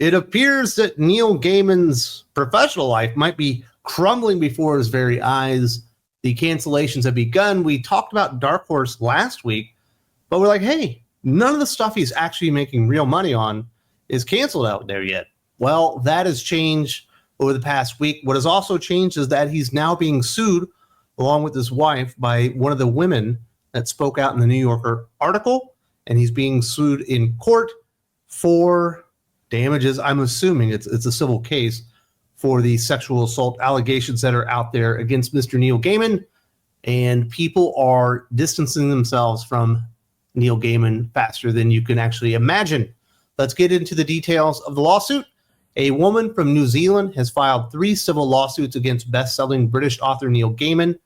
It appears that Neil Gaiman's professional life might be crumbling before his very eyes. The cancellations have begun. We talked about Dark Horse last week, but we're like, hey, none of the stuff he's actually making real money on is canceled out there yet. Well, that has changed over the past week. What has also changed is that he's now being sued along with his wife by one of the women that spoke out in the New Yorker article, and he's being sued in court for damages. I'm assuming it's a civil case for the sexual assault allegations that are out there against Mr. Neil Gaiman, and people are distancing themselves from Neil Gaiman faster than you can actually imagine. Let's get into the details of the lawsuit. A woman from New Zealand has filed 3 civil lawsuits against best-selling British author Neil Gaiman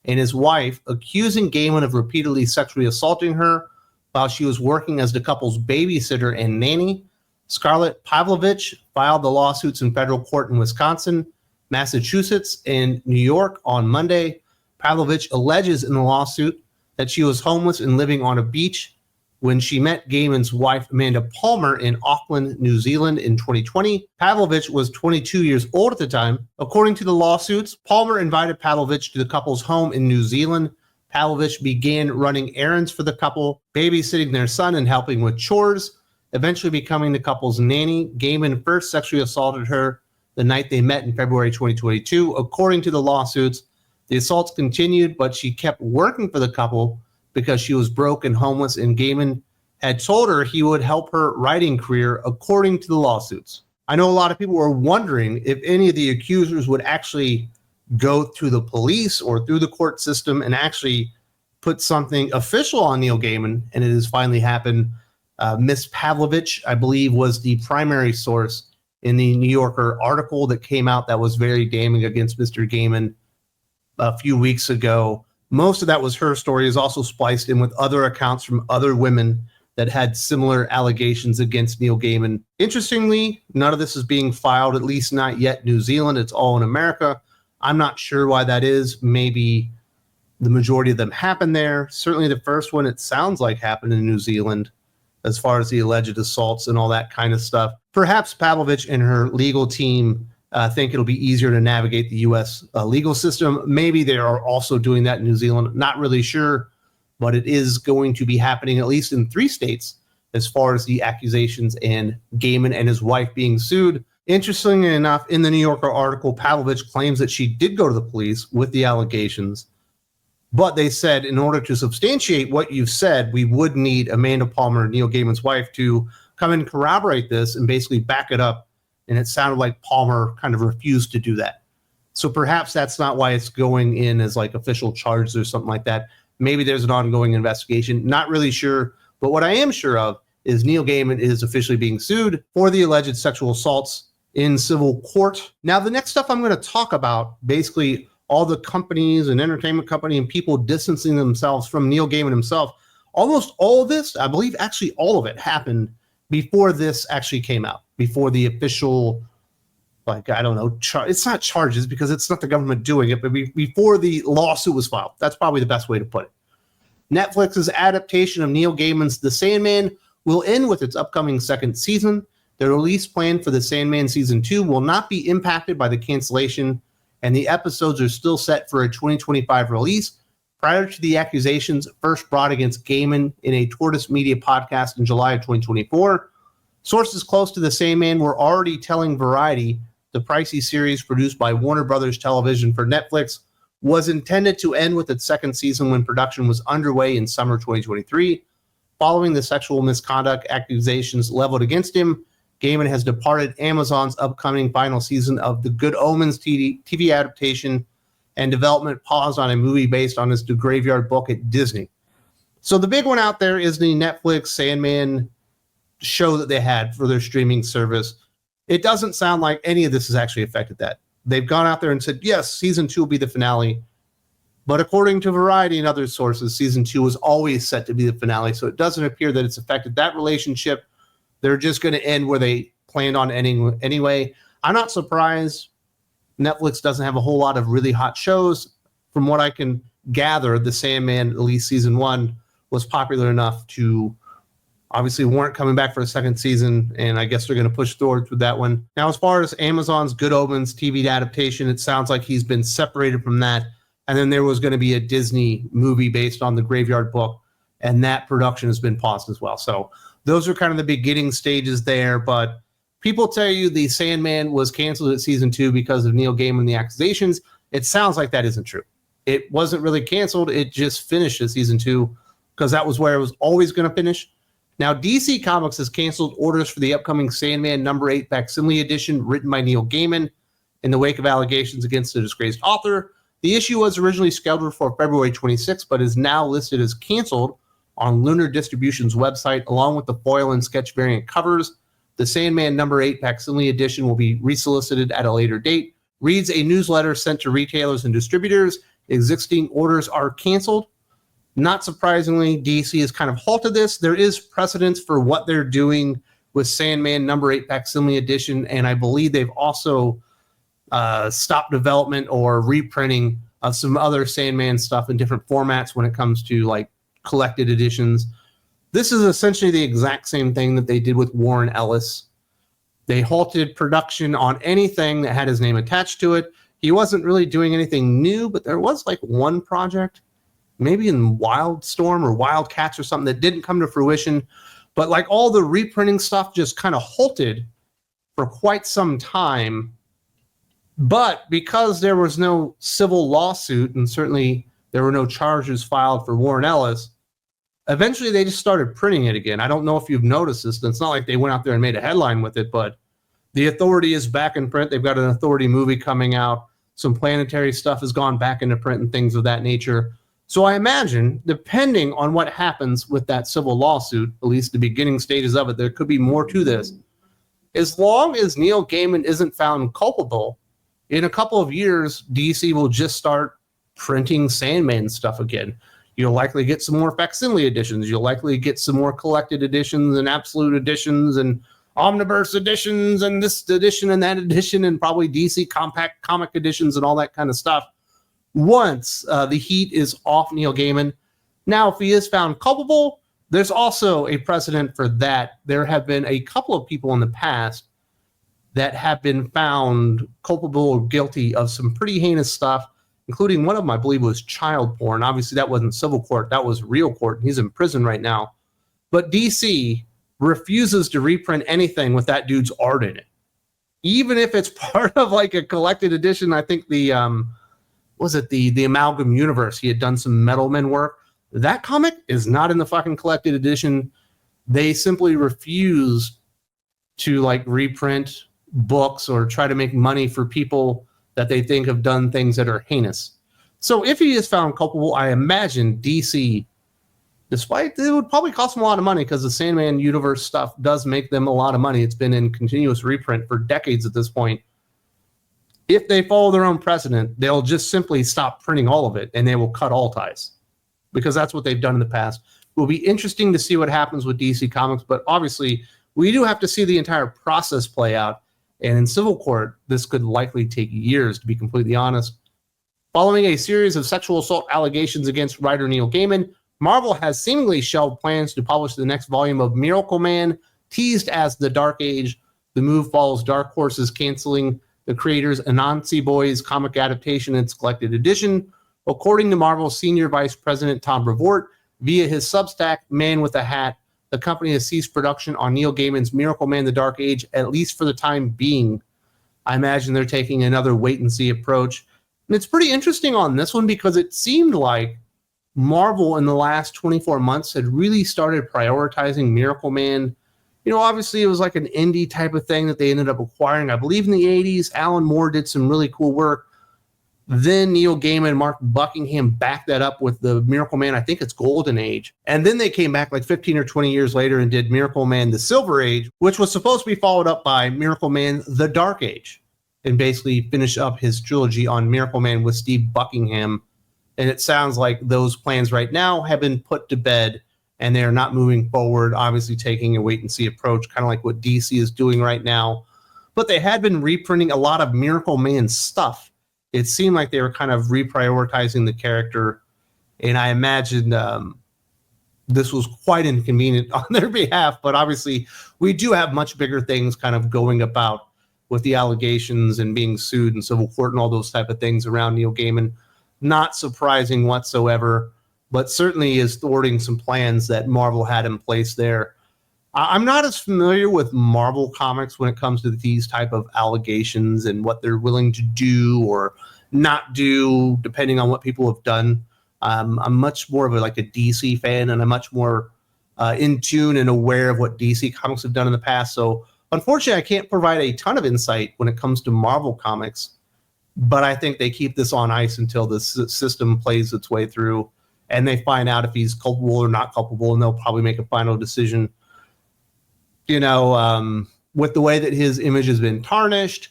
and his wife, accusing Gaiman of repeatedly sexually assaulting her while she was working as the couple's babysitter and nanny. Scarlett Pavlovich filed the lawsuits in federal court in Wisconsin, Massachusetts, and New York on Monday. Pavlovich alleges in the lawsuit that she was homeless and living on a beach when she met Gaiman's wife, Amanda Palmer, in Auckland, New Zealand in 2020. Pavlovich was 22 years old at the time. According to the lawsuits, Palmer invited Pavlovich to the couple's home in New Zealand. Pavlovich began running errands for the couple, babysitting their son and helping with chores, eventually becoming the couple's nanny. Gaiman first sexually assaulted her the night they met in February 2022. According to the lawsuits, the assaults continued, but she kept working for the couple because she was broke and homeless, and Gaiman had told her he would help her writing career, according to the lawsuits. I know a lot of people were wondering if any of the accusers would actually go through the police or through the court system and actually put something official on Neil Gaiman, and it has finally happened. Miss Pavlovich, I believe, was the primary source in the New Yorker article that came out that was very damning against Mr. Gaiman a few weeks ago. Most of that was her story, is also spliced in with other accounts from other women that had similar allegations against Neil Gaiman. Interestingly, none of this is being filed, at least not yet in New Zealand. It's all in America. I'm not sure why that is. Maybe the majority of them happened there. Certainly the first one, it sounds like, happened in New Zealand as far as the alleged assaults and all that kind of stuff. Perhaps Pavlovich and her legal team think it'll be easier to navigate the U.S. Legal system. Maybe they are also doing that in New Zealand. Not really sure, but it is going to be happening at least in 3 states as far as the accusations and Gaiman and his wife being sued. Interestingly enough, in the New Yorker article, Pavlovich claims that she did go to the police with the allegations, but they said in order to substantiate what you've said, we would need Amanda Palmer, Neil Gaiman's wife, to come and corroborate this and basically back it up. And it sounded like Palmer kind of refused to do that. So perhaps that's not why it's going in as like official charges or something like that. Maybe there's an ongoing investigation. Not really sure. But what I am sure of is Neil Gaiman is officially being sued for the alleged sexual assaults in civil court. Now, the next stuff I'm going to talk about, basically all the companies and entertainment company and people distancing themselves from Neil Gaiman himself. Almost all of this, I believe actually all of it happened before this actually came out, before the official, like, I don't know, it's not charges because it's not the government doing it, but before the lawsuit was filed. That's probably the best way to put it. Netflix's adaptation of Neil Gaiman's The Sandman will end with its upcoming 2nd season. The release plan for The Sandman Season 2 will not be impacted by the cancellation, and the episodes are still set for a 2025 release. Prior to the accusations first brought against Gaiman in a Tortoise Media podcast in July of 2024, sources close to The Sandman were already telling Variety the pricey series produced by Warner Brothers Television for Netflix was intended to end with its 2nd season when production was underway in summer 2023. Following the sexual misconduct accusations leveled against him, Gaiman has departed Amazon's upcoming final season of the Good Omens TV adaptation, and development paused on a movie based on his The Graveyard Book at Disney. So the big one out there is the Netflix Sandman show that they had for their streaming service. It doesn't sound like any of this has actually affected that. They've gone out there and said, yes, season 2 will be the finale. But according to Variety and other sources, season 2 was always set to be the finale. So it doesn't appear that it's affected that relationship. They're just going to end where they planned on ending anyway. I'm not surprised. Netflix doesn't have a whole lot of really hot shows. From what I can gather, The Sandman, at least season 1, was popular enough to Obviously, weren't coming back for a second season, and I guess they're going to push forward with that one. Now, as far as Amazon's Good Omens TV adaptation, it sounds like he's been separated from that. And then there was going to be a Disney movie based on the Graveyard book, and that production has been paused as well. So those are kind of the beginning stages there. But people tell you the Sandman was canceled at season 2 because of Neil Gaiman and the accusations. It sounds like that isn't true. It wasn't really canceled. It just finished at season 2 because that was where it was always going to finish. Now, DC Comics has canceled orders for the upcoming Sandman number 8 facsimile edition written by Neil Gaiman in the wake of allegations against the disgraced author. The issue was originally scheduled for February 26th, but is now listed as canceled on Lunar Distribution's website, along with the foil and sketch variant covers. The Sandman number 8 facsimile edition will be resolicited at a later date. Reads a newsletter sent to retailers and distributors. Existing orders are canceled. Not surprisingly, DC has kind of halted this. There is precedence for what they're doing with Sandman number 8 facsimile edition, and I believe they've also stopped development or reprinting of some other Sandman stuff in different formats when it comes to like collected editions. This is essentially the exact same thing that they did with Warren Ellis. They halted production on anything that had his name attached to it. He wasn't really doing anything new, but there was like one project, maybe in Wildstorm or Wildcats or something, that didn't come to fruition. But like all the reprinting stuff just kind of halted for quite some time. But because there was no civil lawsuit, and certainly there were no charges filed for Warren Ellis, eventually they just started printing it again. I don't know if you've noticed this. It's not like they went out there and made a headline with it, but The Authority is back in print. They've got an Authority movie coming out. Some Planetary stuff has gone back into print and things of that nature. So I imagine, depending on what happens with that civil lawsuit, at least the beginning stages of it, there could be more to this. As long as Neil Gaiman isn't found culpable, in a couple of years, DC will just start printing Sandman stuff again. You'll likely get some more facsimile editions. You'll likely get some more collected editions and absolute editions and omnibus editions and this edition and that edition and probably DC compact comic editions and all that kind of stuff once the heat is off Neil Gaiman. Now, if he is found culpable, there's also a precedent for that. There have been a couple of people in the past that have been found culpable or guilty of some pretty heinous stuff, including one of them, I believe, was child porn. Obviously, that wasn't civil court. That was real court. He's in prison right now. But DC refuses to reprint anything with that dude's art in it. Even if it's part of like a collected edition. I think the Amalgam Universe, he had done some Metal Men work. That comic is not in the fucking collected edition. They simply refuse to like reprint books or try to make money for people that they think have done things that are heinous. So if he is found culpable, I imagine DC, despite it would probably cost them a lot of money because the Sandman universe stuff does make them a lot of money. It's been in continuous reprint for decades at this point. If they follow their own precedent, they'll just simply stop printing all of it and they will cut all ties because that's what they've done in the past. It will be interesting to see what happens with DC Comics, but obviously we do have to see the entire process play out. And in civil court, this could likely take years, to be completely honest. Following a series of sexual assault allegations against writer Neil Gaiman, Marvel has seemingly shelved plans to publish the next volume of Miracleman, teased as The Dark Age. The move follows Dark Horse's canceling the creator's Anansi Boys comic adaptation in its collected edition. According to Marvel's senior vice president Tom Brevoort, via his Substack, Man with a Hat, the company has ceased production on Neil Gaiman's Miracleman The Dark Age, at least for the time being. I imagine they're taking another wait-and-see approach. And it's pretty interesting on this one because it seemed like Marvel in the last 24 months had really started prioritizing Miracleman. You know, obviously it was like an indie type of thing that they ended up acquiring. I believe in the 80s, Alan Moore did some really cool work. Then Neil Gaiman and Mark Buckingham backed that up with the Miracleman, I think it's Golden Age. And then they came back like 15 or 20 years later and did Miracleman The Silver Age, which was supposed to be followed up by Miracleman The Dark Age, and basically finish up his trilogy on Miracleman with Steve Buckingham. And it sounds like those plans right now have been put to bed and they are not moving forward, obviously taking a wait-and-see approach, kind of like what DC is doing right now. But they had been reprinting a lot of Miracleman stuff. It seemed like they were kind of reprioritizing the character. And I imagine this was quite inconvenient on their behalf. But obviously, we do have much bigger things kind of going about with the allegations and being sued in civil court and all those type of things around Neil Gaiman. Not surprising whatsoever, but certainly is thwarting some plans that Marvel had in place there. I'm not as familiar with Marvel comics when it comes to these type of allegations and what they're willing to do or not do, depending on what people have done. I'm much more of a DC fan, and I'm much more in tune and aware of what DC comics have done in the past. So unfortunately, I can't provide a ton of insight when it comes to Marvel comics, but I think they keep this on ice until the system plays its way through and they find out if he's culpable or not culpable, and they'll probably make a final decision. With the way that his image has been tarnished,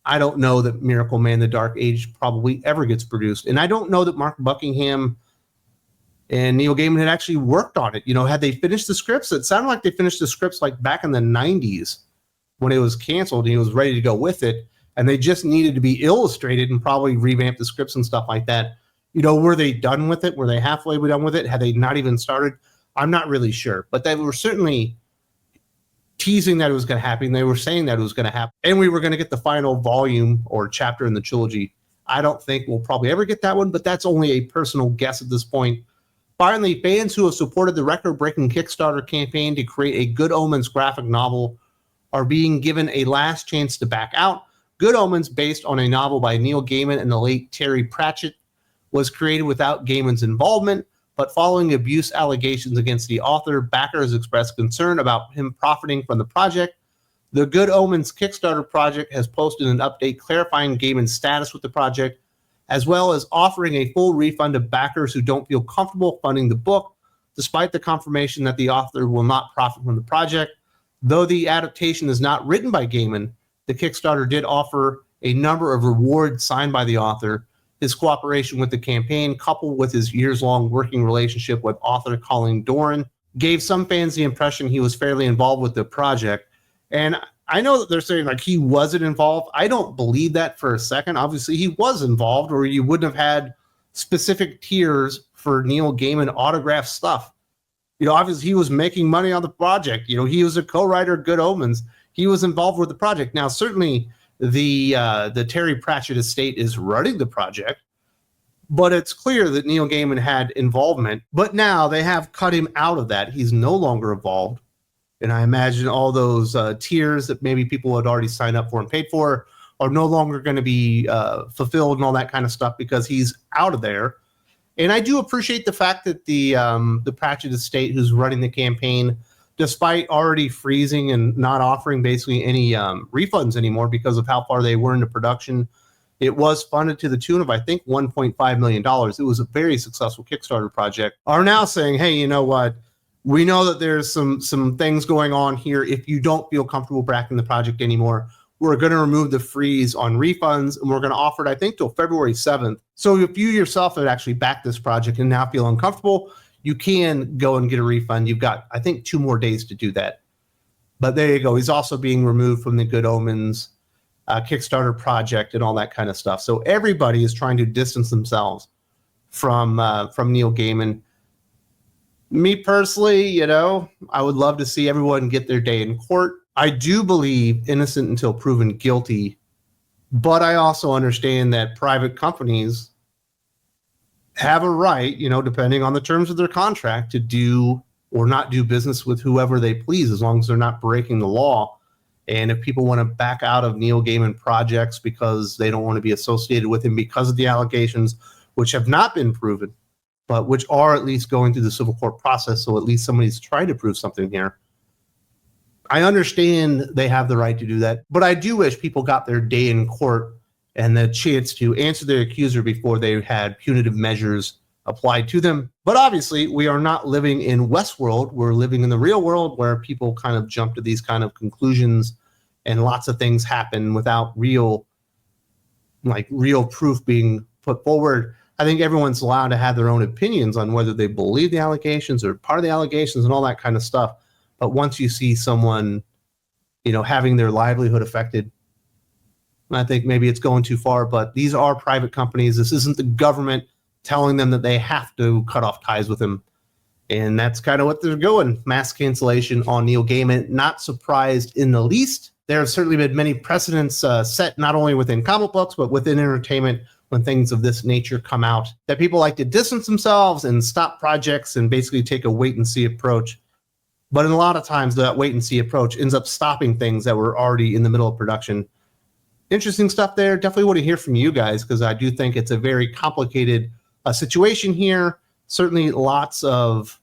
I don't know that Miracleman The Dark Age probably ever gets produced. And I don't know that Mark Buckingham and Neil Gaiman had actually worked on it. Had they finished the scripts? It sounded like they finished the scripts like back in the 90s when it was canceled and he was ready to go with it. And they just needed to be illustrated and probably revamp the scripts and stuff like that. Were they done with it? Were they halfway done with it? Had they not even started? I'm not really sure. But they were certainly teasing that it was going to happen. They were saying that it was going to happen. And we were going to get the final volume or chapter in the trilogy. I don't think we'll probably ever get that one, but that's only a personal guess at this point. Finally, fans who have supported the record-breaking Kickstarter campaign to create a Good Omens graphic novel are being given a last chance to back out. Good Omens, based on a novel by Neil Gaiman and the late Terry Pratchett, was created without Gaiman's involvement, but following abuse allegations against the author, backers expressed concern about him profiting from the project. The Good Omens Kickstarter project has posted an update clarifying Gaiman's status with the project, as well as offering a full refund to backers who don't feel comfortable funding the book, despite the confirmation that the author will not profit from the project. Though the adaptation is not written by Gaiman, the Kickstarter did offer a number of rewards signed by the author. His cooperation with the campaign, coupled with his years-long working relationship with author Colleen Doran, gave some fans the impression he was fairly involved with the project. And I know that they're saying he wasn't involved. I don't believe that for a second. Obviously, he was involved, or you wouldn't have had specific tiers for Neil Gaiman autographed stuff. Obviously, he was making money on the project. He was a co-writer of Good Omens. He was involved with the project. Now, certainly, the Terry Pratchett estate is running the project, but it's clear that Neil Gaiman had involvement. But now they have cut him out of that. He's no longer involved. And I imagine all those tiers that maybe people had already signed up for and paid for are no longer going to be fulfilled and all that kind of stuff because he's out of there. And I do appreciate the fact that the Pratchett estate, who's running the campaign, despite already freezing and not offering basically any refunds anymore because of how far they were into production, it was funded to the tune of, I think, $1.5 million. It was a very successful Kickstarter project. Are now saying, hey, you know what? We know that there's some things going on here. If you don't feel comfortable backing the project anymore, we're going to remove the freeze on refunds, and we're going to offer it, I think, till February 7th. So if you yourself have actually backed this project and now feel uncomfortable, you can go and get a refund. You've got, I think, 2 more days to do that. But there you go. He's also being removed from the Good Omens Kickstarter project and all that kind of stuff. So everybody is trying to distance themselves from Neil Gaiman. Me personally, I would love to see everyone get their day in court. I do believe innocent until proven guilty, but I also understand that private companies have a right, depending on the terms of their contract, to do or not do business with whoever they please, as long as they're not breaking the law. And if people want to back out of Neil Gaiman projects because they don't want to be associated with him because of the allegations, which have not been proven, but which are at least going through the civil court process, so at least somebody's trying to prove something here. I understand they have the right to do that, but I do wish people got their day in court and the chance to answer their accuser before they had punitive measures applied to them. But obviously, we are not living in Westworld. We're living in the real world where people kind of jump to these kind of conclusions and lots of things happen without real proof being put forward. I think everyone's allowed to have their own opinions on whether they believe the allegations or part of the allegations and all that kind of stuff. But once you see someone, having their livelihood affected, I think maybe it's going too far. But these are private companies. This isn't the government telling them that they have to cut off ties with them. And that's kind of what they're going. Mass cancellation on Neil Gaiman. Not surprised in the least. There have certainly been many precedents set not only within comic books, but within entertainment when things of this nature come out, that people like to distance themselves and stop projects and basically take a wait-and-see approach. But in a lot of times, that wait-and-see approach ends up stopping things that were already in the middle of production. Interesting stuff there. Definitely want to hear from you guys, because I do think it's a very complicated situation here. Certainly lots of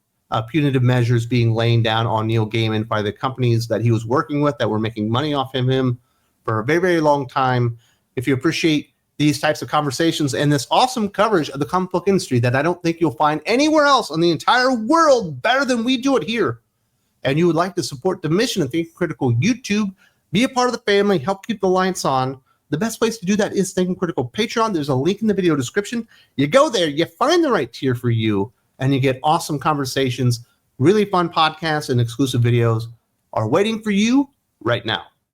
punitive measures being laid down on Neil Gaiman by the companies that he was working with that were making money off him for a very, very long time. If you appreciate these types of conversations and this awesome coverage of the comic book industry that I don't think you'll find anywhere else in the entire world better than we do it here, and you would like to support the mission of Thinking Critical YouTube, be a part of the family, help keep the lights on, the best place to do that is Thinking Critical Patreon. There's a link in the video description. You go there, you find the right tier for you, and you get awesome conversations, really fun podcasts, and exclusive videos are waiting for you right now.